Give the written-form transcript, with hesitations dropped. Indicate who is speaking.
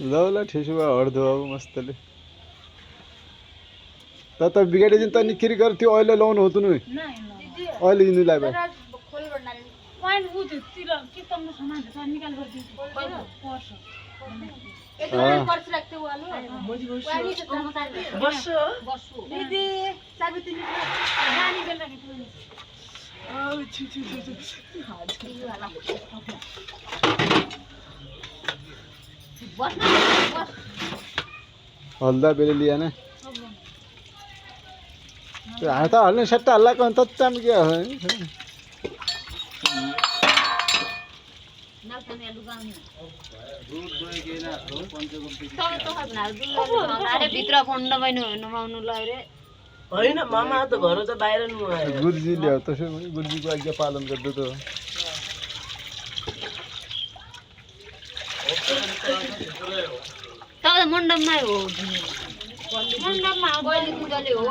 Speaker 1: ल ठिसो भयो हड्दो अब मस्तले त बिगाडिदिनु त निखिरी गरेर त्यो अहिले लाउनु हो त नि अहिले यिनीलाई भाइ हल्दा बेले लिया ना हाता हल्ने सट्टा हल्लाको अन्त ताम के हो
Speaker 2: भित्र फन्ड बैनु नमाउनु ल रे
Speaker 3: होइन मामा त घर त बाहिर नुहायो
Speaker 1: गुरुजीले हो त्यसो गुरुजीको आज्ञा पालन गर्दै त
Speaker 2: त मण्डपमै हो मण्डपमा बहिनी पूजाले हो